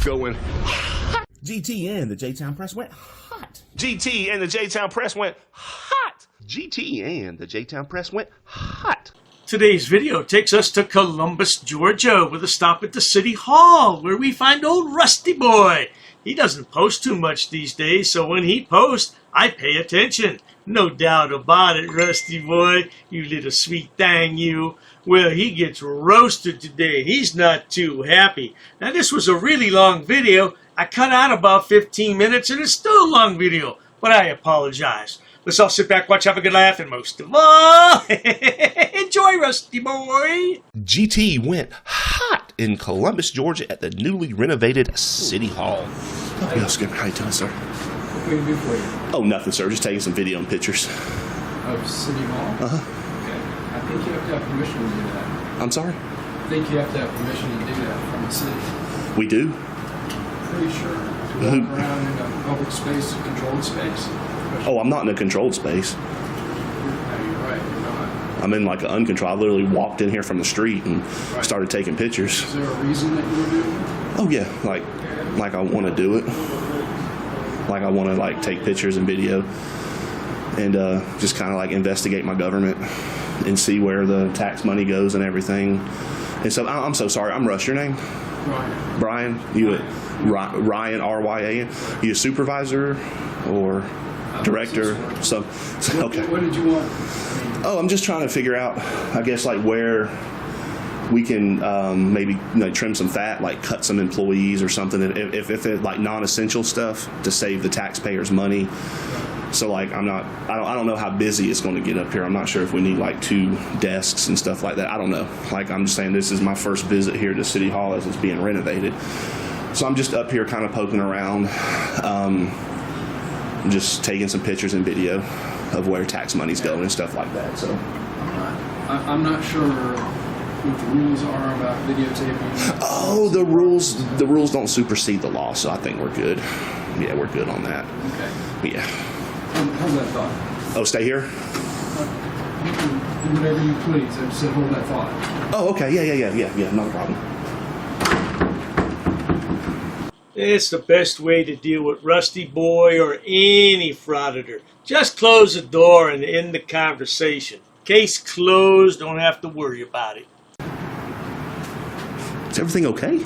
going hot. GT and the J-Town Press went hot. GT and the J-Town Press went hot. GT and the J-Town Press went hot. Today's video takes us to Columbus, Georgia, with a stop at the City Hall, where we find old RustyBoy. He doesn't post too much these days, so when he posts, I pay attention. No doubt about it, RustyBoy, you little sweet thing, you. Well, he gets roasted today. He's not too happy. Now, this was a really long video. I cut out about 15 minutes, and it's still a long video, but I apologize. Let's all sit back, watch, have a good laugh, and most of all, enjoy, RustyBoy. GT went hot in Columbus, Georgia at the newly renovated City Hall. Oh, yes, good. How you doing, sir? What can we do for you? Oh, nothing, sir. Just taking some video and pictures. Of City Hall? Uh-huh. Okay. I think you have to have permission to do that. I'm sorry? I think you have to have permission to do that from the city. We do? Pretty sure. To walk around in a public space, a controlled space. Oh, I'm not in a controlled space. You're right. You're not. I'm in like an uncontrolled. I literally walked in here from the street and started taking pictures. Is there a reason that you were doing it? Oh, yeah. Like I want to do it. Like I want to like take pictures and video and just kind of like investigate my government and see where the tax money goes and everything. And so I'm so sorry. I'm Russ. Your name? Brian. Brian? You Ryan, R-Y-A-N? You a supervisor or director? So okay. What did you want? Oh, I'm just trying to figure out, I guess, like where we can maybe trim some fat, like cut some employees or something. If it like non-essential stuff to save the taxpayers money. So like I don't know how busy it's going to get up here. I'm not sure if we need like 2 desks and stuff like that. I don't know. Like I'm just saying, this is my first visit here to City Hall as it's being renovated. So I'm just up here kind of poking around, just taking some pictures and video of where tax money's going and stuff like that. So I'm not sure what the rules are about videotaping. Oh, the rules don't supersede the law, so I think we're good. Yeah, we're good on that. Okay. Yeah. Hold that thought. Oh, stay here? You can do whatever you please. I just said hold that thought. Oh, okay. Yeah, not a problem. It's the best way to deal with RustyBoy or any frauditor. Just close the door and end the conversation. Case closed, don't have to worry about it. Is everything okay?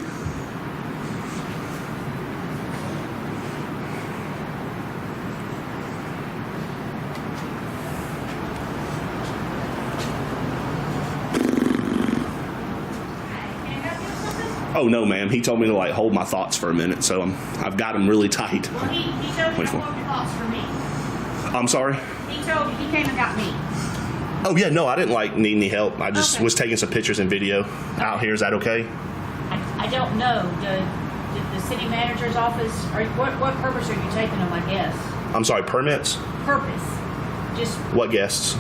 Oh no, ma'am. He told me to like hold my thoughts for a minute, so I've got them really tight. Well, he told you to hold your thoughts for me. I'm sorry? He came and got me. Oh yeah, no, I didn't like need any help. I just was taking some pictures and video out here. Is that okay? I don't know. The city manager's office, or what purpose are you taking them, I guess? I'm sorry, permits? Purpose. Just. What guests?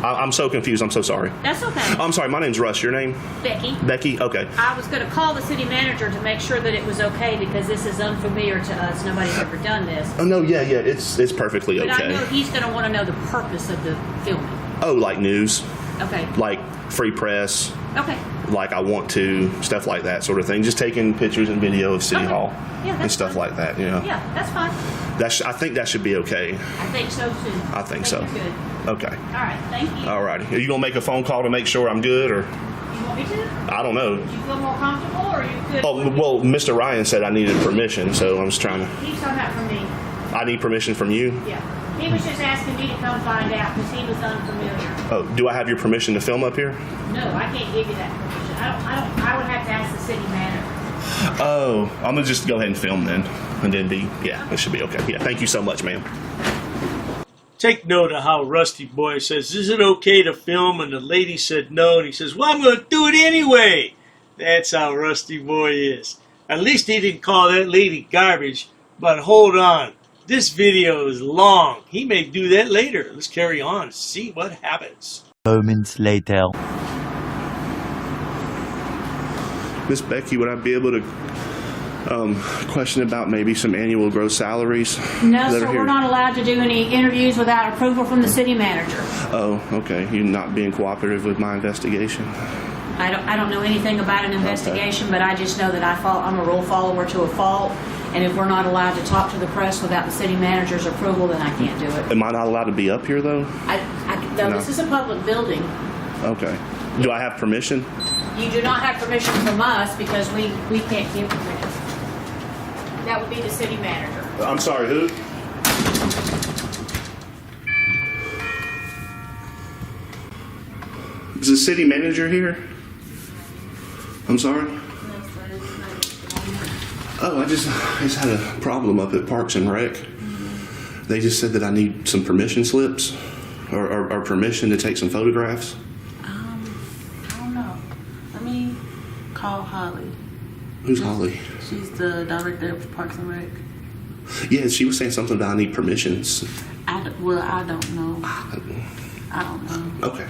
I'm so confused. I'm so sorry. That's okay. I'm sorry. My name's Russ. Your name? Becky. Becky? Okay. I was going to call the city manager to make sure that it was okay because this is unfamiliar to us. Nobody's ever done this. Oh, no, yeah. It's perfectly okay. But I know he's going to want to know the purpose of the filming. Oh, like news? Okay. Like free press? Okay. Like I want to, stuff like that sort of thing. Just taking pictures and video of City Hall and stuff like that, you know? Yeah, that's fine. I think that should be okay. I think so, too. I think so. You're good. Okay. All right, thank you. All righty. Are you going to make a phone call to make sure I'm good, or? You want me to? I don't know. Do you feel more comfortable, or are you good? Oh, well, Mr. Ryan said I needed permission, so I'm just trying to. He's talking about from me. I need permission from you? Yeah. He was just asking me to come find out because he was unfamiliar. Oh, do I have your permission to film up here? No, I can't give you that permission. I would have to ask the city manager. Oh, I'm going to just go ahead and film then. And then it should be okay. Yeah, thank you so much, ma'am. Take note of how RustyBoy says, is it okay to film? And the lady said no. And he says, well, I'm going to do it anyway. That's how RustyBoy is. At least he didn't call that lady garbage. But hold on. This video is long. He may do that later. Let's carry on and see what happens. Moments later. Miss Becky, would I be able to question about maybe some annual gross salaries? No, sir, we're not allowed to do any interviews without approval from the city manager. Oh, okay. You're not being cooperative with my investigation? I don't know anything about an investigation, but I just know that I'm a rule follower to a fault. And if we're not allowed to talk to the press without the city manager's approval, then I can't do it. Am I not allowed to be up here though? No, No. this is a public building. Okay. Do I have permission? You do not have permission from us because we can't give permission. That would be the city manager. I'm sorry, who? Is the city manager here? I'm sorry? Oh, I just had a problem up at Parks and Rec. They just said that I need some permission slips or permission to take some photographs. I don't know. Let me call Holly. Who's Holly? She's the director of Parks and Rec. Yeah, she was saying something about I need permissions. I don't know. I don't know. Okay.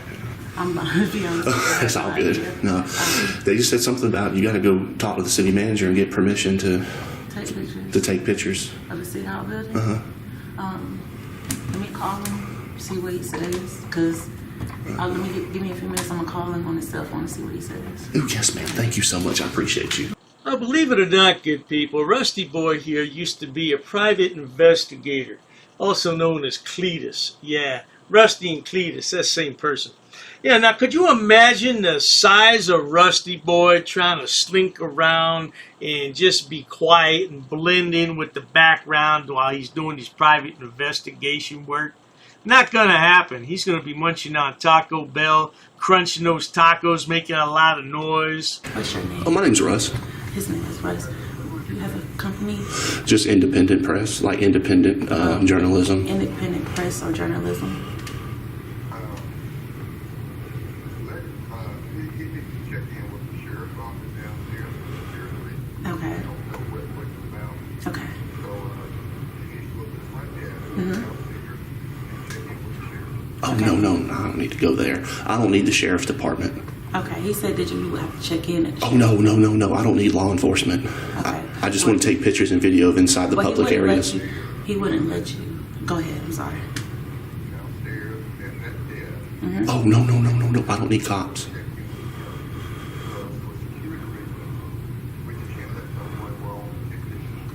I'm not going to be honest. That's all good. No, they just said something about you got to go talk to the city manager and get permission to take pictures. Of the city hall building? Uh-huh. Let me call him, see what he says, because give me a few minutes. I'm going to call him on his cell phone and see what he says. Oh, yes, ma'am. Thank you so much. I appreciate you. Now, believe it or not, good people, RustyBoy here used to be a private investigator, also known as Cletus. Yeah, Rusty and Cletus, that's the same person. Yeah, now could you imagine the size of RustyBoy trying to slink around and just be quiet and blend in with the background while he's doing his private investigation work? Not gonna happen. He's gonna be munching on Taco Bell, crunching those tacos, making a lot of noise. What's your name? Oh, my name's Russ. His name is Russ. You have a company? Just independent press, like independent journalism. Independent press or journalism? Okay. Okay. Oh, no, I don't need to go there. I don't need the sheriff's department. Okay, he said that you would have to check in. Oh, no, I don't need law enforcement. Okay. I just want to take pictures and video of inside the Well, public areas. He wouldn't let you. Go ahead, I'm sorry. Oh, no, I don't need cops.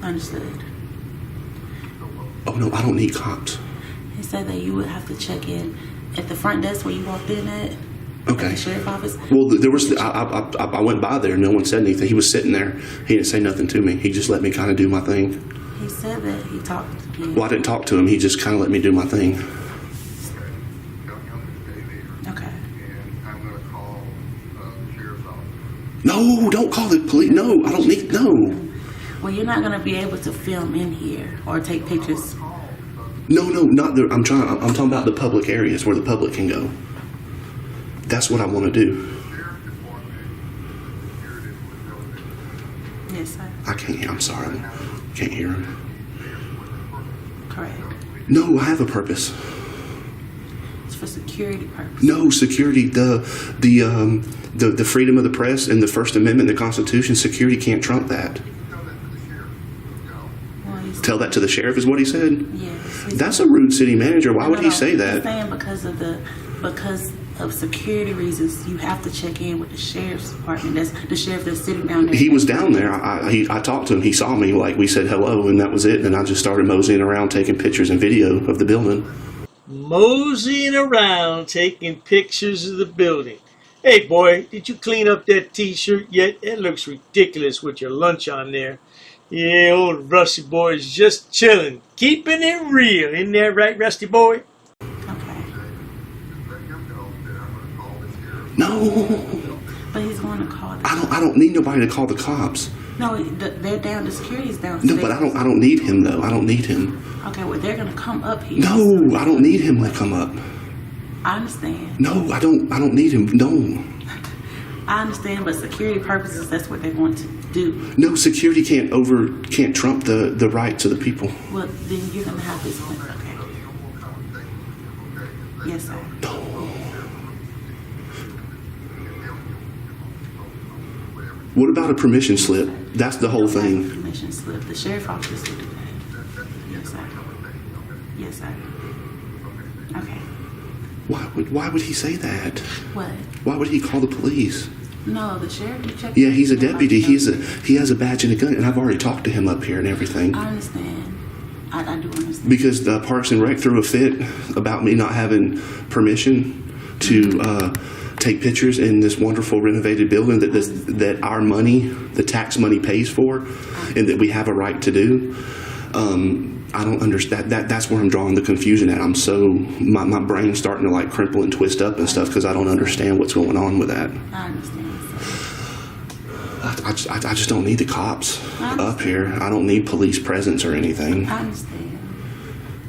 Understood. Oh, no, I don't need cops. He said that you would have to check in at the front desk where you walked in at. Okay. At the sheriff's office. Well, there was. I went by there. No one said anything. He was sitting there. He didn't say nothing to me. He just let me kind of do my thing. He said that he talked to you. Well, I didn't talk to him. He just kind of let me do my thing. Okay. No, don't call the police. No, I don't need. No. Well, you're not going to be able to film in here or take pictures. No, not there. I'm talking about the public areas where the public can go. That's what I want to do. Yes, sir. I can't hear. I'm sorry. Can't hear him. Correct. No, I have a purpose. It's for security purposes. No, security. The freedom of the press and the First Amendment, the Constitution. Security can't trump that. Well, Tell that to the sheriff is what he said. Yes. That's a rude city manager. Why would he say He's that? saying because of security reasons, you have to check in with the sheriff's department. That's the sheriff that's sitting down there. He was down there. I talked to him. He saw me. Like, we said hello, and that was it. And I just started moseying around, taking pictures and video of the building. Moseying around, taking pictures of the building. Hey, boy, did you clean up that T-shirt yet? It looks ridiculous with your lunch on there. Yeah, old RustyBoy is just chilling, keeping it real. Isn't that right, RustyBoy? Okay. No, But he's going to call. I don't need nobody to call the cops. No, they're down. The security's downstairs. No, but I don't need him though. I don't need him. Okay, well they're gonna come up here. No, I don't need him to come up. I understand. No, I don't need him. No. I understand, but security purposes, that's what they want to do. No, security can't trump the rights of the people. Well, then you're gonna have this one. Okay. Yes, sir. What about a permission slip? That's the whole thing. Permission slip. The sheriff's office will do that. Yes, sir. Yes, sir. Okay. Why would he say that? What? Why would he call the police? No, the sheriff. You checked. Yeah, he's a deputy. He has a badge and a gun, and I've already talked to him up here and everything. I understand. I do understand. Because the Parks and Rec threw a fit about me not having permission to take pictures in this wonderful renovated building that our money, the tax money, pays for, and that we have a right to do. I don't understand. That's where I'm drawing the confusion at. My brain's starting to like crumple and twist up and stuff because I don't understand what's going on with that. I understand. I just don't need the cops up here. I don't need police presence or anything. I understand.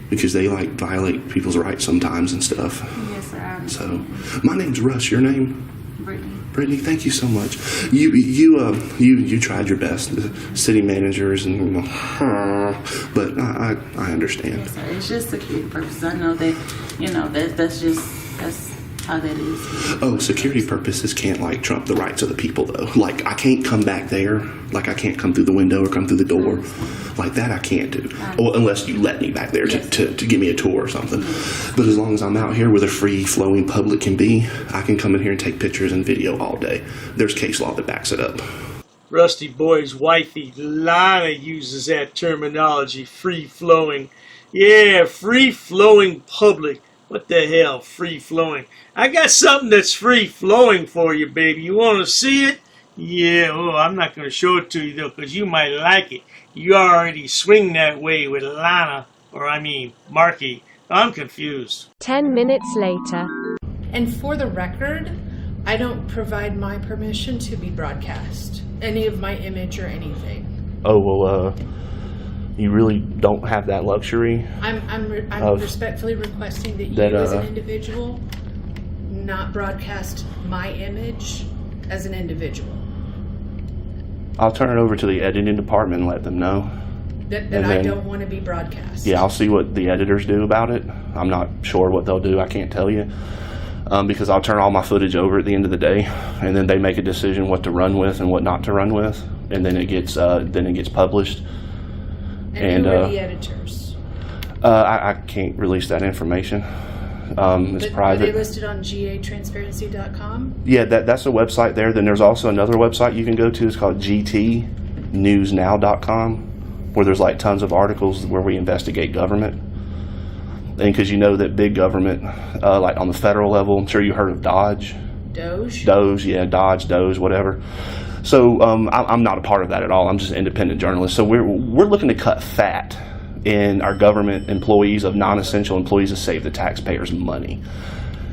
Because they like violate people's rights sometimes and stuff. Yes, sir. I understand. So, my name's Russ. Your name? Brittany. Brittany, thank you so much. You tried your best, the city managers, and but I understand. Yes, sir. It's just security purposes. I know that that's how that is. Oh, security purposes can't like trump the rights of the people though. Like I can't come back there. Like I can't come through the window or come through the door. Like that I can't do. Well, unless you let me back there to give me a tour or something. But as long as I'm out here where the free flowing public can be, I can come in here and take pictures and video all day. There's case law that backs it up. RustyBoy's wifey, Lana, uses that terminology, free-flowing. Yeah, free-flowing public. What the hell, free-flowing? I got something that's free-flowing for you, baby. You want to see it? Yeah, I'm not going to show it to you, though, because you might like it. You already swing that way with Lana, Marky. I'm confused. 10 minutes later. And for the record, I don't provide my permission to be broadcast. Any of my image or anything. Oh, well, you really don't have that luxury? I'm respectfully requesting that you as an individual not broadcast my image as an individual. I'll turn it over to the editing department and let them know. That I don't want to be broadcast. Yeah, I'll see what the editors do about it. I'm not sure what they'll do. I can't tell you. Because I'll turn all my footage over at the end of the day, and then they make a decision what to run with and what not to run with, and then it gets published. And who are the editors? I can't release that information. It's private. Are they listed on gatransparency.com? Yeah, that's a website there. Then there's also another website you can go to. It's called gtnewsnow.com, where there's like tons of articles where we investigate government. And because you know that big government, like on the federal level, I'm sure you heard of Doge. Doge, yeah, Dodge, Doge, whatever. So I'm not a part of that at all. I'm just an independent journalist. So we're looking to cut fat in our government employees, of non-essential employees, to save the taxpayers money.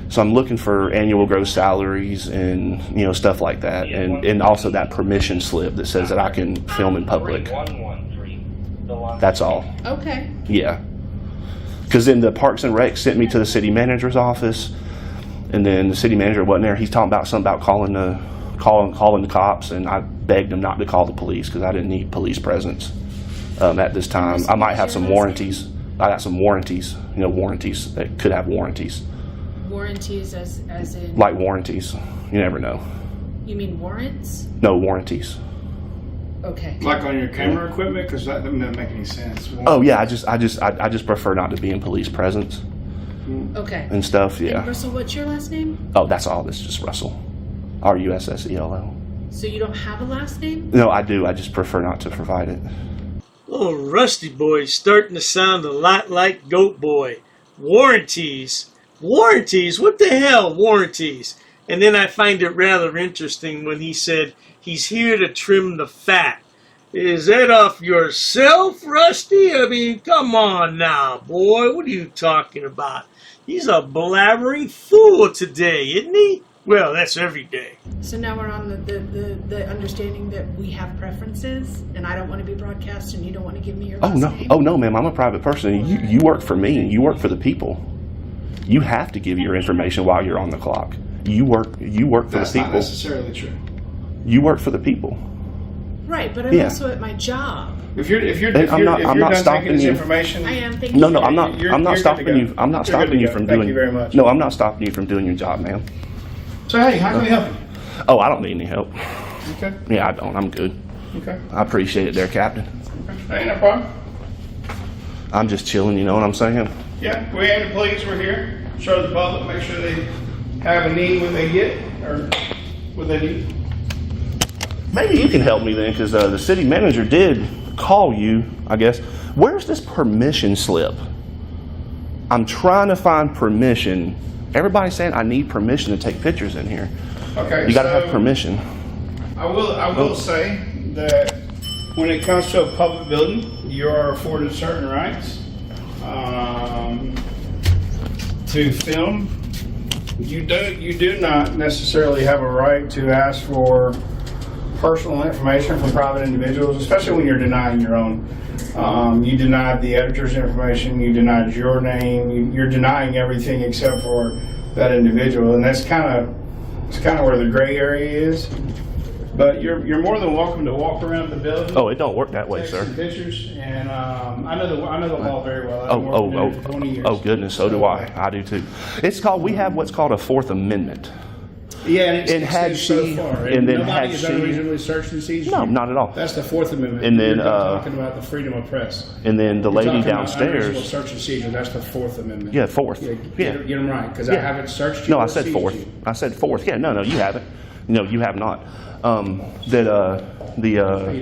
So I'm looking for annual gross salaries and stuff like that, and also that permission slip that says that I can film in public. That's all. Okay. Yeah. Because then the Parks and Rec sent me to the city manager's office, and then the city manager wasn't there. He's talking about something about calling the cops, and I begged him not to call the police because I didn't need police presence at this time. I might have some warranties. I got some warranties, warranties that could have warranties. Warranties as in? Like warranties. You never know. You mean warrants? No, warranties. Okay. Like on your camera equipment, because that doesn't make any sense. Oh yeah, I just prefer not to be in police presence. Okay. And stuff, yeah. And Russell, what's your last name? Oh, that's all. It's just Russell. RUSSELL. So you don't have a last name? No, I do. I just prefer not to provide it. Oh, RustyBoy's starting to sound a lot like Goat Boy. Warranties? Warranties? What the hell, warranties? And then I find it rather interesting when he said he's here to trim the fat. Is that off yourself, Rusty? I mean, come on now, boy. What are you talking about? He's a blabbering fool today, isn't he? Well, that's every day. So now we're on the understanding that we have preferences, and I don't want to be broadcast, and you don't want to give me your last name? Oh no, ma'am. I'm a private person. You work for me. You work for the people. You have to give your information while you're on the clock. You work for the people. That's not necessarily true. You work for the people. Right, but I'm also at my job. If you're I'm not done stopping taking this you. information, I am. Thank No, you. I'm not stopping you. I'm not stopping you from doing. Thank you very much. No, I'm not stopping you from doing your job, ma'am. So hey, how can we help you? Oh, I don't need any help. Okay. Yeah, I don't. I'm good. Okay. I appreciate it there, Captain. Ain't no problem. I'm just chilling, you know what I'm saying? Yeah, we and the police were here. Show the public, make sure they have a need when they get, or what they need. maybe you can help me then, because the city manager did call you, I guess. Where's this permission slip? I'm trying to find permission. Everybody's saying I need permission to take pictures in here. Okay. You got to have permission. I will say that when it comes to a public building, you are afforded certain rights to film. You do not necessarily have a right to ask for personal information from private individuals, especially when you're denying your own. You denied the editor's information, you denied your name, you're denying everything except for that individual, and that's kind of where the gray area is. But you're more than welcome to walk around the building. Oh, it don't work that way, take sir. some pictures, and I know the law very well. I've worked in it for 20 years. Oh, goodness, so do I. I do too. We have what's called a Fourth Amendment. Yeah, and And had extends so she- far. and then nobody had is she- unreasonably searched and seized No, you. not at all. That's the Fourth Amendment. And then, You're talking about the freedom of press. And then the You're lady talking about unreasonable downstairs. search and seizure. That's the Fourth Amendment. Yeah, fourth. Yeah, Yeah. get them right, because I Yeah. haven't searched you. No, I or said seized fourth. you. I said fourth. Yeah, no, you haven't. No, you have not. How you doing? Doing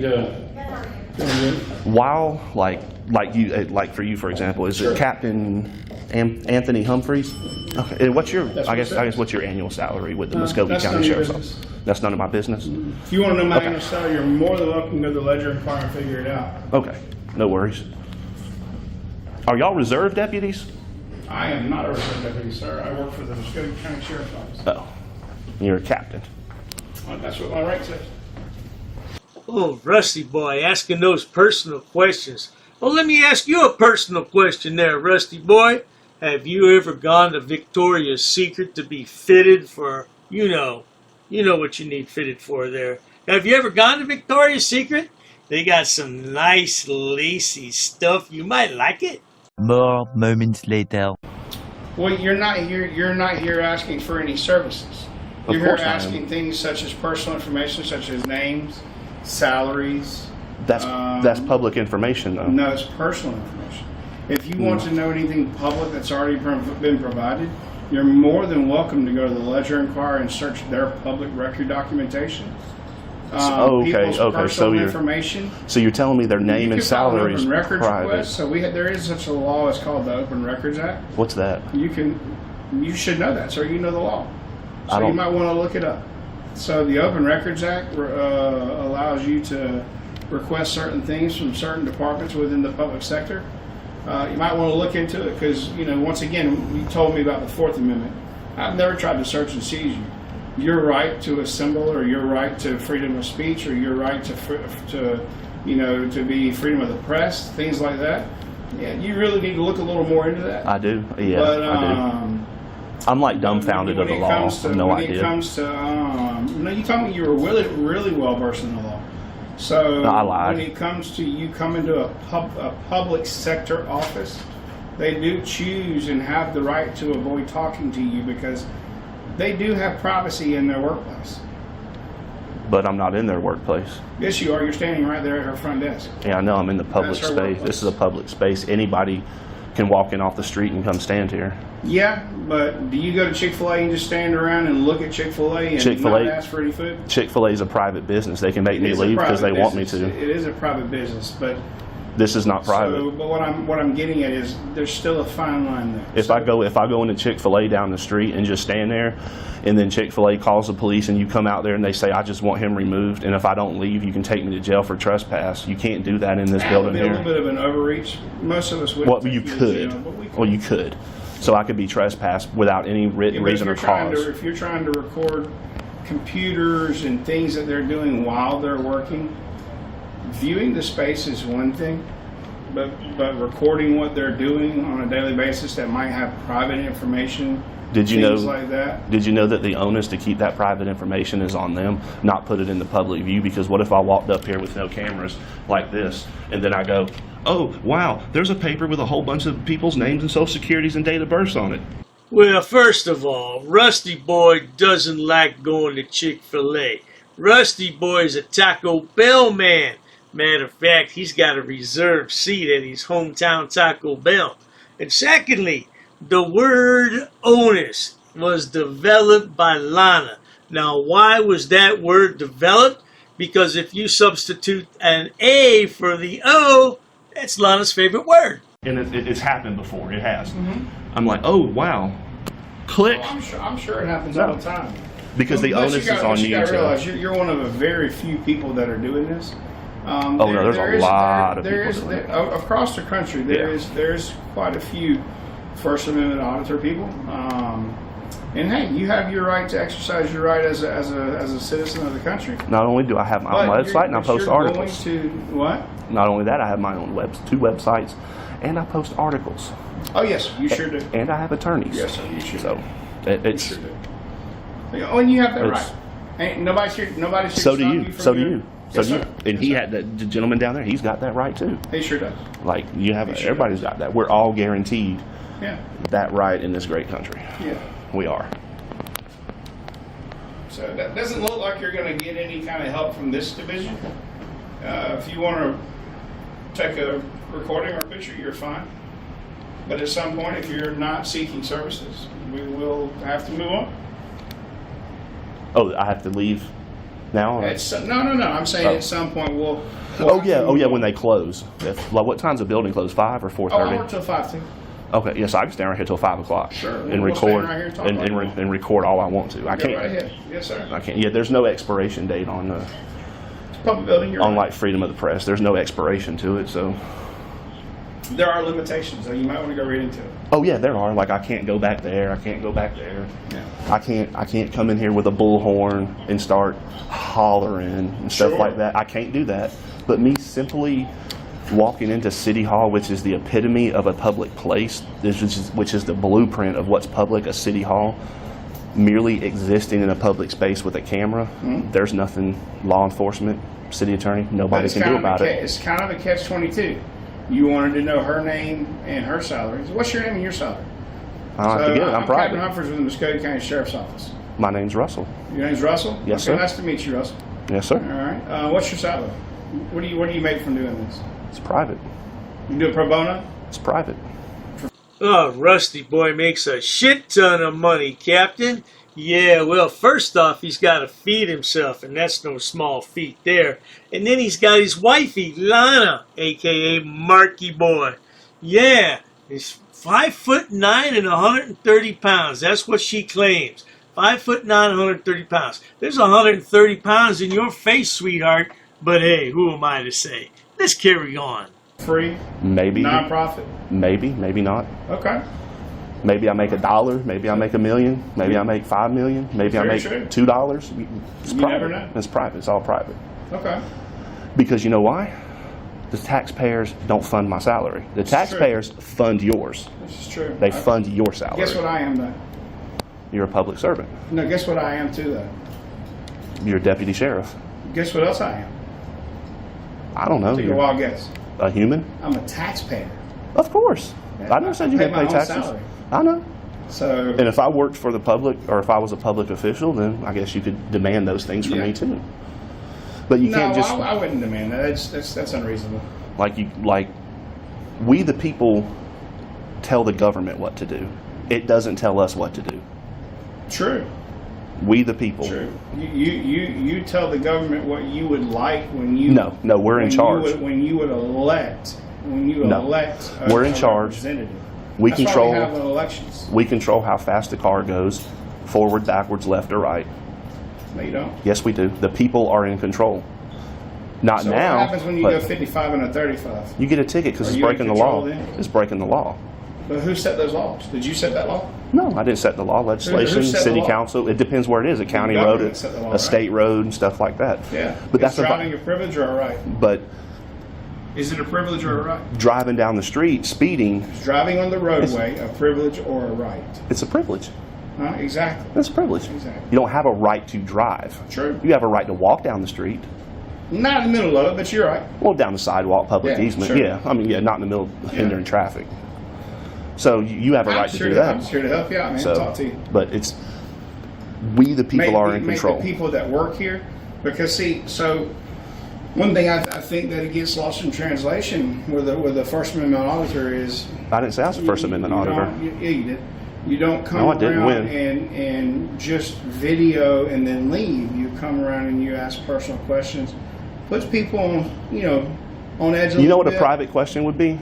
good? While like for you, for example, is Sure. it Captain Anthony Humphreys? Okay. And what's your? That's I what guess it says. what's your annual salary with the Muskogee that's County none of your Sheriff's business. Office? That's none of my business. If you want to know my Okay. annual salary, you're more than welcome to go to the Ledger and Fire and figure it out. Okay, no worries. Are y'all reserve deputies? I am not a reserve deputy, sir. I work for the Muskogee County Sheriff's Office. Oh, you're a captain. Well, that's what my rank says. Oh, Rusty Boy, asking those personal questions. Well, let me ask you a personal question there, Rusty Boy. Have you ever gone to Victoria's Secret to be fitted for, you know what you need fitted for there. Have you ever gone to Victoria's Secret? They got some nice lacy stuff. You might like it. More moments later. Well, you're not here asking for any services. Of You're here course I am. asking things such as personal information, such as names, salaries. That's public information, though. No, it's personal information. If you want to know anything public that's already been provided, you're more than welcome to go to the Ledger Inquirer and search their public record documentation. People's personal So information. you're telling me their You name can and file an salary is open records private? request. So there is such a law. It's called the Open Records Act. What's that? You should know that, sir. You know the law. I So don't- you might want to look it up. So the Open Records Act allows you to request certain things from certain departments within the public sector. You might want to look into it because, once again, you told me about the Fourth Amendment. I've never tried to search and seize you. Your right to assemble, or your right to freedom of speech, or your right to be freedom of the press, things like that. Yeah, you really need to look a little more into that. I do. Yeah, But I do. I'm like dumbfounded of the law. I have no when idea. it comes to, you told me you were really, really well versed in the law. So No, I lied. when it comes to you coming to a public sector office, they do choose and have the right to avoid talking to you because they do have privacy in their workplace. But I'm not in their workplace. Yes, you are. You're standing right there at her front desk. Yeah, I know. I'm in the public That's her space. workplace. This is a public space. Anybody can walk in off the street and come stand here. Yeah, but do you go to Chick-fil-A and just stand around and look at Chick-fil-A and Chick-fil-A not ask for any food? Chick-fil-A is a private business. They can make It me is a leave because they private want me business. to. It is a private business, but This is not private. So, but what I'm getting at is there's still a fine line there. If I go into Chick-fil-A down the street and just stand there, and then Chick-fil-A calls the police and you come out there and they say, I just want him removed, and if I don't leave, you can take me to jail for trespass. You can't do that in this That would building be a little here. bit of an overreach. Most of us would. Well, you could. Well, you could. So I could be trespassed without any written reason or cause. If you're trying to record computers and things that they're doing while they're working, viewing the space is one thing, but recording what they're doing on a daily basis that might have private information, things like that. Did you know that the onus to keep that private information is on them, not put it in the public view? Because what if I walked up here with no cameras like this, and then I go, oh, wow, there's a paper with a whole bunch of people's names and social securities and date of births on it. Well, first of all, Rusty Boy doesn't like going to Chick-fil-A. Rusty Boy's a Taco Bell man. Matter of fact, he's got a reserved seat at his hometown Taco Bell. And secondly, the word onus was developed by Lana. Now, why was that word developed? because if you substitute an A for the O, that's Lana's favorite word. And it's happened before. It has. I'm like, oh wow, click. Well, I'm sure it happens all the time. Because the onus is on you. You got to realize you're one of a very few people that are doing this. There's a lot of people. Across the country. There's quite a few First Amendment auditor people. And hey, you have your right to exercise your right as a citizen of the country. Not only do I have my own website and I post articles. What? Not only that, I have my own two websites, and I post articles. Oh yes, you sure do. And I have attorneys. Yes, sir. You sure so do. it's. You sure do. And you have that right. Ain't nobody's here. Nobody's here. So do you. So do you. So Yes, do you. sir. And he had the gentleman down there. He's got that right too. He sure does. Like you have. Everybody's got that. We're all guaranteed. Yeah. That right in this great country. Yeah. We are. So that doesn't look like you're going to get any kind of help from this division. If you want to take a recording or a picture, you're fine. But at some point, if you're not seeking services, we will have to move on. Oh, I have to leave now? No. I'm saying at some point we'll Oh yeah. When they close. What time's the building close? 5 or 4:30? I work till 5 too. Okay, yes, I can stand right here till 5 o'clock. Sure. And We'll record stand right here and talk and record all I want to. I Go can't. right ahead. Yes, sir. I can't. Yeah, there's no expiration date on the Public building. You're right. like freedom of the press. There's no expiration to it. So. There are limitations, so you might want to go read into it. Oh yeah, there are. Like I can't go back there. I can't go back there. Yeah. I can't come in here with a bullhorn and start hollering and stuff Sure. like that. I can't do that. But me simply walking into City Hall, which is the epitome of a public place, which is the blueprint of what's public, a City Hall, merely existing in a public space with a camera, there's nothing law enforcement, city attorney, nobody can do about it. It's kind of a catch-22. You wanted to know her name and her salary. So what's your name and your salary? I don't have to get it. I'm Captain private. Humphreys with the Muskogee County Sheriff's Office. My name's Russell. Your name's Russell? Yes, Okay, sir. nice to meet you, Russell. Yes, sir. All right. What's your salary? What do you make from doing this? It's private. You do it pro bono? It's private. Oh, Rusty Boy makes a shit ton of money, Captain. Yeah, well, first off, he's got to feed himself, and that's no small feat there. And then he's got his wifey, Lana, a.k.a. Marky Boy. Yeah, he's 5'9" and 130 pounds. That's what she claims. 5'9", 130 pounds. There's 130 pounds in your face, sweetheart. But hey, who am I to say? Let's carry on. Free? Maybe. Non-profit? Maybe not. Okay. Maybe I make $1. Maybe I make $1 million. Maybe I make $5 million. Maybe I make $2. It's private. never know. It's private. It's all private. Okay. Because you know why? The taxpayers don't fund my salary. The taxpayers fund yours. This is true. They fund your salary. Guess what I am, though? You're a public servant. No, guess what I am, too, though? You're a deputy sheriff. Guess what else I am? I don't know. Take a You're wild guess. a human? I'm a taxpayer. Of course. Yeah, I never said you pay didn't my pay own taxes. salary. I know. So, And if I worked for the public, or if I was a public official, then I guess you could demand those things from me too. But you can't just I wouldn't demand that. That's unreasonable. like we the people tell the government what to do. It doesn't tell us what to do. True. We the people. True. You tell the government what you would like when you. No, we're in charge. When you elect We're in charge. Representative. We That's control. why we have elections. We control how fast the car goes, forward, backwards, left, or right. No, you don't. Yes, we do. The people are in control. Not So now. what happens when you but go 55 and a 35? you get a ticket because Are it's you in breaking the law. control then? It's breaking the law. But who set those laws? Did you set that law? No, I didn't set the law. Legislation, set the city law? council. It depends where it is. A county road, government set the law, a right? state road, and stuff like that. Yeah. But Is that's driving a privilege or a right? But Is it a privilege or a right? driving down the street, speeding, Is driving on the roadway a privilege or a right? it's a privilege. Huh? Exactly. It's a privilege. Exactly. You don't have a right to drive. True. You have a right to walk down the street. Not in the middle of it, but you're right. Well, down the sidewalk, public Yeah, easement. sure. Yeah, I mean, yeah, not in the middle of hindering traffic. So you have a right to do that. I'm just here to help you out, man. So, Talk to you. but it's we the people are in control. The people that work here, because see, so one thing I think that gets lost in translation with the First Amendment auditor is I didn't say I was a First Amendment auditor. Yeah, you did. You don't come No, I didn't around win. and just video and then leave. You come around and you ask personal questions. Puts people on, on edge a You know little what a bit. private question would be?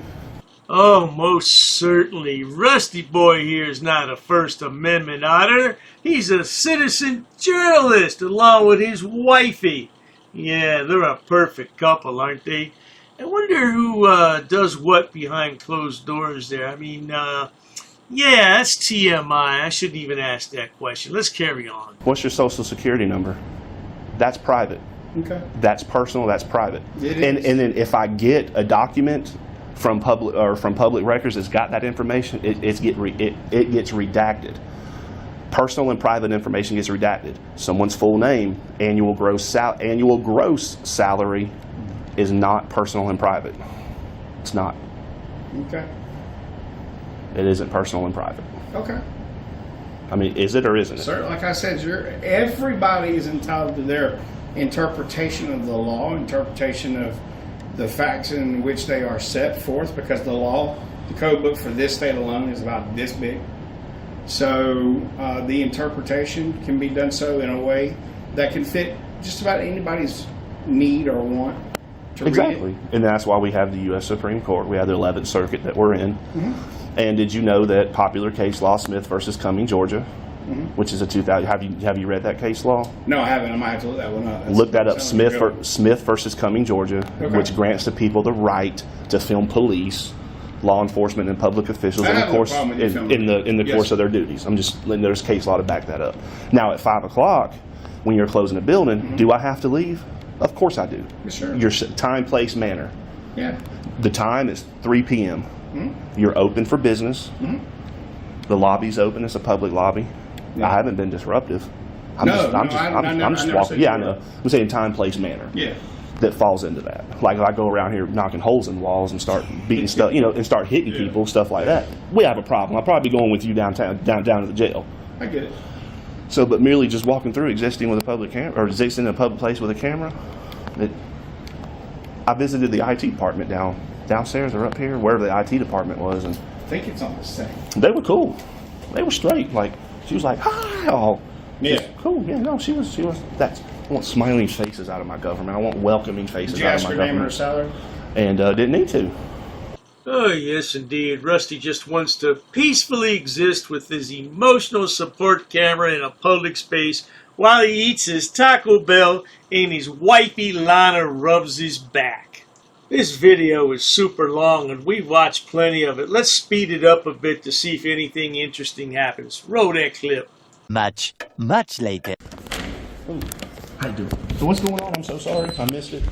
Oh, most certainly. Rusty Boy here is not a First Amendment auditor. He's a citizen journalist along with his wifey. Yeah, they're a perfect couple, aren't they? I wonder who does what behind closed doors there. I mean, yeah, that's TMI. I shouldn't even ask that question. Let's carry on. What's your social security number? That's private. Okay. That's personal. That's private. It and is. and then if I get a document from public records that's got that information, it gets redacted. Personal and private information gets redacted. Someone's full name, annual gross salary is not personal and private. It's not. Okay. It isn't personal and private. Okay. I mean, is it or isn't it? Sir, like I said, everybody is entitled to their interpretation of the law, interpretation of the facts in which they are set forth, because the law, the code book for this state alone is about this big. So the interpretation can be done so in a way that can fit just about anybody's need or want to Exactly. read it. And that's why we have the U.S. Supreme Court. We have the 11th Circuit that we're in. Mm-hmm. And did you know that popular case law, Smith versus Cumming, Georgia, which is a 2000, have you read that case law? No, I haven't. I might have to look that one up. Look that up. Sounds good. Smith versus Cumming, Georgia, Okay. which grants to people the right to film police, law enforcement, and public officials I in the have no course problem with you filming. in the Yes. course of their duties. I'm just letting there's case law to back that up. Now at 5 o'clock, when you're closing a building, do I have to leave? Of course I do. Sure. Your time, place, manner. Yeah. The time is 3 p.m. You're open for business. The lobby's open. It's a public lobby. Yeah. I haven't been disruptive. I'm No, just no, I never walking. said Yeah, I you know. were. I'm saying time, place, manner. Yeah. That falls into that. Like I go around here knocking holes in walls and start beating stuff, and start hitting Yeah. people, stuff like that. We have a problem. I'll probably be going with you downtown, down to the jail. I get it. So, but merely just walking through, existing with a public camera, or existing in a public place with a camera. I visited the IT department downstairs or up here, wherever the IT department was, and I think it's on the same. they were cool. They were straight. Like she was like, "Hi, all." Yeah. Cool. Yeah. No, she was. That's. I want smiling faces out of my government. I want welcoming faces Did you out ask of my her name and her government. salary? And didn't need to. Oh, yes, indeed. Rusty just wants to peacefully exist with his emotional support camera in a public space while he eats his Taco Bell and his wifey Lana rubs his back. This video is super long and we've watched plenty of it. Let's speed it up a bit to see if anything interesting happens. Roll that clip. Much later. How you doing? So what's going on? I'm so sorry. I missed it.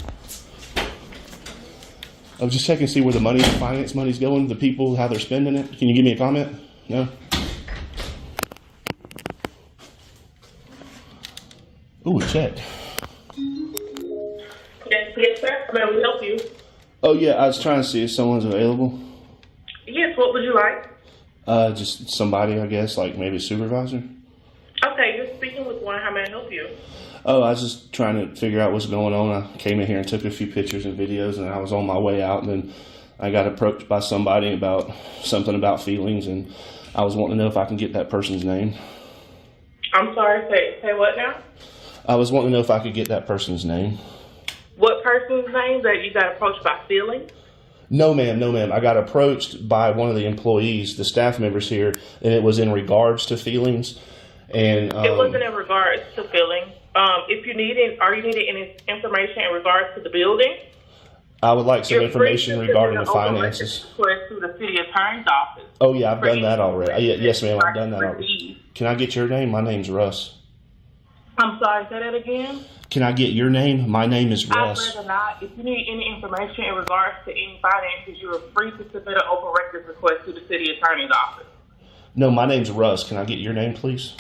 I was just checking to see where the money, the finance money's going, the people, how they're spending it. Can you give me a comment? No? Ooh, a check. Yes, sir. May we help you? Oh, yeah, I was trying to see if someone's available. Yes, what would you like? Just somebody, I guess, like maybe a supervisor. Okay, you're speaking with one. How may I help you? Oh, I was just trying to figure out what's going on. I came in here and took a few pictures and videos, and I was on my way out, and then I got approached by somebody about something about feelings, and I was wanting to know if I can get that person's name. I'm sorry, say what now? I was wanting to know if I could get that person's name. What person's name that you got approached by feelings? No, ma'am, no, ma'am. I got approached by one of the employees, the staff members here, and it was in regards to feelings. And It wasn't in regards to feelings. If you needed, are you needing any information in regards to the building? I would like some You're free information to regarding the submit an open finances. records request through the city attorney's office. Oh, yeah, I've done that already. Yes, ma'am, I've done that already. Received. Can I get your name? My name's Russ. I'm sorry, say that again? Can I get your name? My name is I'd Russ. rather not. If you need any information in regards to any finances, you are free to submit an open records request to the city attorney's office. No, my name's Russ. Can I get your name, please?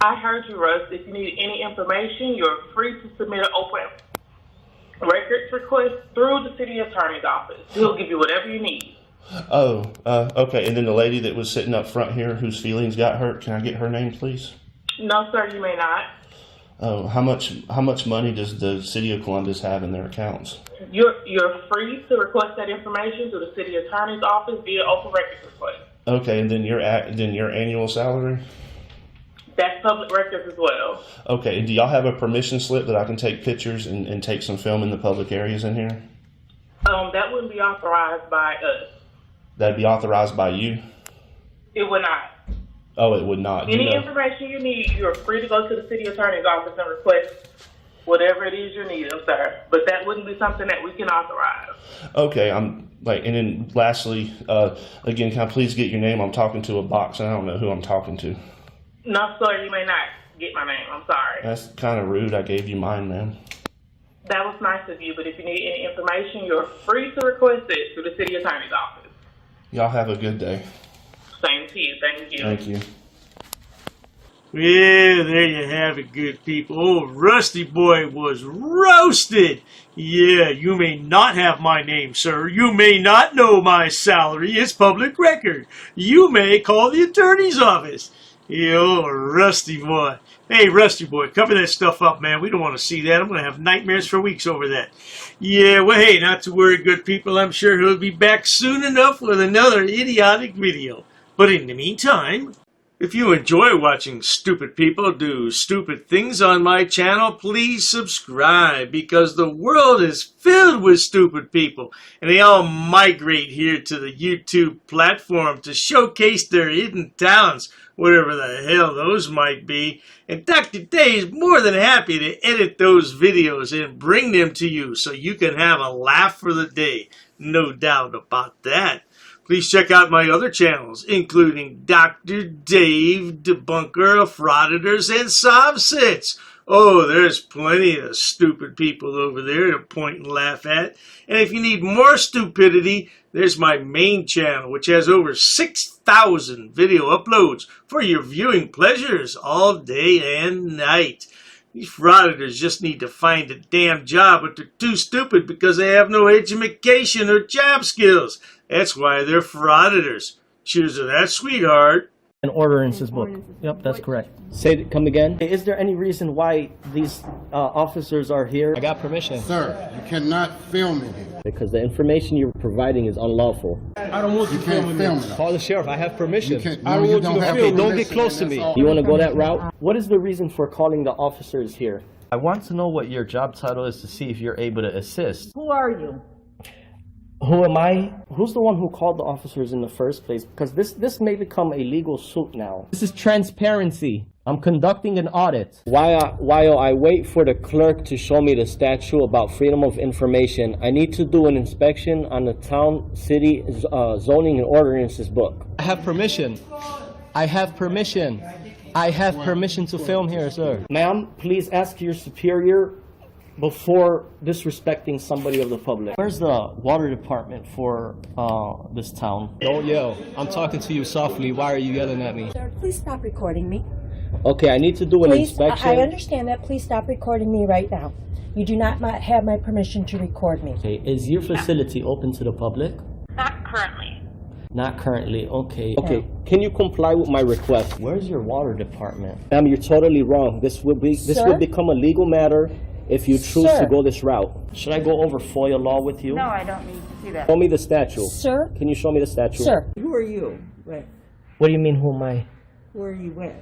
I heard you, Russ. If you need any information, you're free to submit an open records request through the city attorney's office. He'll give you whatever you need. Oh, okay. And then the lady that was sitting up front here whose feelings got hurt, can I get her name, please? No, sir, you may not. Oh, how much money does the city of Columbus have in their accounts? You're free to request that information to the city attorney's office via open records request. Okay, and then your annual salary? That's public records as well. Okay, and do y'all have a permission slip that I can take pictures and take some film in the public areas in here? That wouldn't be authorized by us. That'd be authorized by you? It would not. Oh, it would not. Any information you need, you're free to go to the city attorney's office and request whatever it is you're needing, sir. But that wouldn't be something that we can authorize. Okay, and then lastly, again, can I please get your name? I'm talking to a box and I don't know who I'm talking to. No, sir, you may not get my name. I'm sorry. That's kind of rude. I gave you mine, ma'am. That was nice of you, but if you need any information, you're free to request it through the city attorney's office. Y'all have a good day. Same to you. Thank you. Thank you. Yeah, there you have it, good people. Old Rusty Boy was roasted. Yeah, you may not have my name, sir. You may not know my salary. It's public record. You may call the attorney's office. Yeah, old Rusty Boy. Hey, Rusty Boy, cover that stuff up, man. We don't want to see that. I'm going to have nightmares for weeks over that. Yeah, well, hey, not to worry, good people. I'm sure he'll be back soon enough with another idiotic video. But in the meantime, if you enjoy watching stupid people do stupid things on my channel, please subscribe, because the world is filled with stupid people, and they all migrate here to the YouTube platform to showcase their hidden talents, whatever the hell those might be. And Dr. Day is more than happy to edit those videos and bring them to you so you can have a laugh for the day. No doubt about that. Please check out my other channels, including Dr. Dave, Debunker of Frauditors and Subsets. Oh, there's plenty of stupid people over there to point and laugh at. And if you need more stupidity, there's my main channel, which has over 6,000 video uploads for your viewing pleasures all day and night. These frauditors just need to find a damn job, but they're too stupid because they have no education or job skills. That's why they're frauditors. Cheers to that, sweetheart. An ordinances book. Yep, that's correct. Come again. Is there any reason why these officers are here? I got permission. Sir, you cannot film in here. Because the information you're providing is unlawful. I don't want you to film it. Call the sheriff. I have permission. I don't want you to film. Don't get close to me. You want to go that route? What is the reason for calling the officers here? I want to know what your job title is to see if you're able to assist. Who are you? Who am I? Who's the one who called the officers in the first place? Because this may become a legal suit now. This is transparency. I'm conducting an audit. While I wait for the clerk to show me the statute about freedom of information, I need to do an inspection on the town, city, zoning and ordinances book. I have permission. I have permission. I have permission to film here, sir. Ma'am, please ask your superior before disrespecting somebody of the public. Where's the water department for this town? Don't yell. I'm talking to you softly. Why are you yelling at me? Sir, please stop recording me. Okay, I need to do an inspection. I understand that. Please stop recording me right now. You do not have my permission to record me. Okay, is your facility open to the public? Not currently. Not currently, okay. Okay, can you comply with my request? Where's your water department? Ma'am, you're totally wrong. This will become a legal matter if you choose to go this route. Should I go over FOIA law with you? No, I don't need to see that. Show me the statute. Sir? Can you show me the statute? Sir. Who are you? Right. What do you mean, who am I? Who are you with?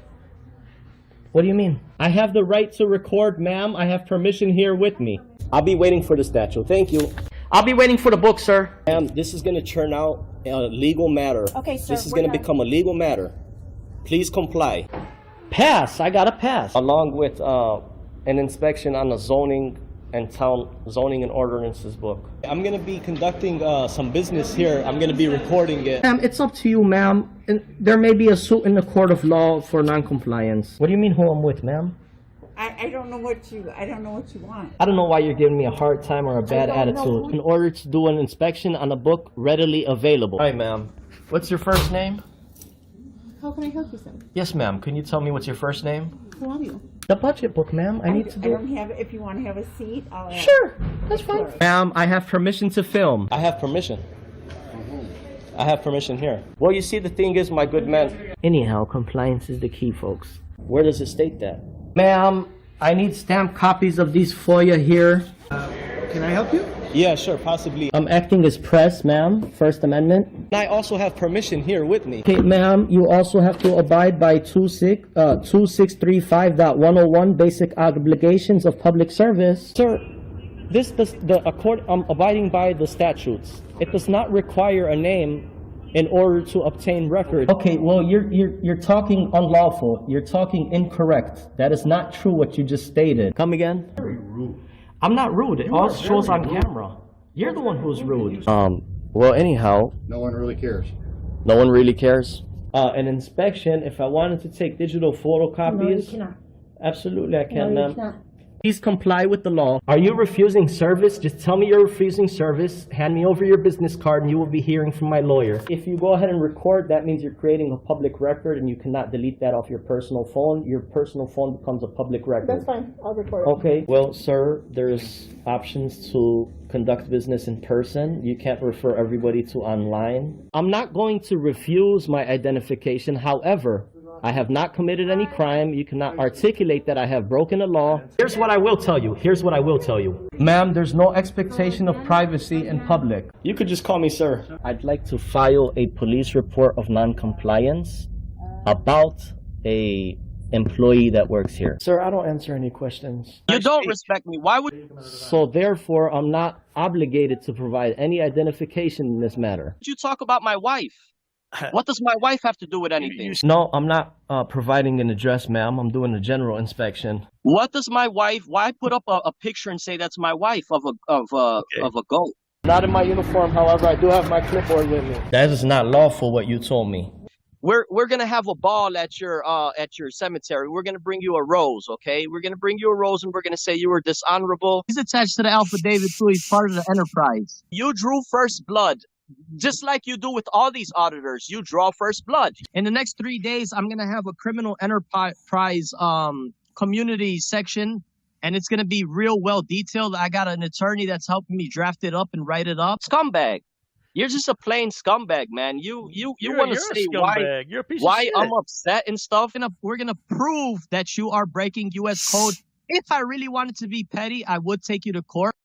What do you mean? I have the right to record, ma'am. I have permission here with me. I'll be waiting for the statute. Thank you. I'll be waiting for the book, sir. Ma'am, this is going to turn out a legal matter. Okay, sir. This is going to become a legal matter. Please comply. Pass. I got to pass. Along with an inspection on the zoning and ordinances book. I'm going to be conducting some business here. I'm going to be recording it. Ma'am, it's up to you, ma'am. There may be a suit in the court of law for non-compliance. What do you mean who I'm with, ma'am? I don't know what you want. I don't know why you're giving me a hard time or a bad attitude. In order to do an inspection on a book readily available. Hi, ma'am. What's your first name? How can I help you, sir? Yes, ma'am. Can you tell me what's your first name? Who are you? The budget book, ma'am. I need to do. I don't have. If you want to have a seat, I'll. Sure, that's fine. Ma'am, I have permission to film. I have permission. I have permission here. Well, you see, the thing is, my good man. Anyhow, compliance is the key, folks. Where does it state that? Ma'am, I need stamped copies of these FOIA here. Can I help you? Yeah, sure, possibly. I'm acting as press, ma'am. First Amendment. I also have permission here with me. Okay, ma'am, you also have to abide by 2635.101 basic obligations of public service. Sir, I'm abiding by the statutes. It does not require a name in order to obtain records. Okay, well, you're talking unlawful. You're talking incorrect. That is not true what you just stated. Come again? Very rude. I'm not rude. It all shows on camera. You're the one who's rude. Well, anyhow. No one really cares. No one really cares? An inspection, if I wanted to take digital photocopies. No, you cannot. Absolutely, I can, No, ma'am. you cannot. Please comply with the law. Are you refusing service? Just tell me you're refusing service. Hand me over your business card and you will be hearing from my lawyer. If you go ahead and record, that means you're creating a public record and you cannot delete that off your personal phone. Your personal phone becomes a public record. That's fine. I'll record it. Okay. Well, sir, there's options to conduct business in person. You can't refer everybody to online. I'm not going to refuse my identification. However, I have not committed any crime. You cannot articulate that I have broken a law. Here's what I will tell you. Here's what I will tell you. Ma'am, there's no expectation of privacy in public. You could just call me sir. I'd like to file a police report of non-compliance about a employee that works here. Sir, I don't answer any questions. You don't respect me. Why would So therefore, I'm not obligated to provide any identification in this matter. you talk about my wife? What does my wife have to do with anything? No, I'm not providing an address, ma'am. I'm doing a general inspection. What does my wife? Why put up a picture and say that's my wife of a goat? Not in my uniform, however, I do have my clipboard with me. That is not lawful what you told me. We're gonna have a ball at your cemetery. We're gonna bring you a rose, okay? We're gonna bring you a rose and we're gonna say you were dishonorable. He's attached to the affidavit too. He's part of the enterprise. You drew first blood. Just like you do with all these auditors, you draw first blood. In the next 3 days, I'm gonna have a criminal enterprise community section, and it's gonna be real well detailed. I got an attorney that's helping me draft it up and write it up. Scumbag. You're just a plain scumbag, man. You want to say why I'm upset and stuff. We're gonna prove that you are breaking U.S. code. If I really wanted to be petty, I would take you to court.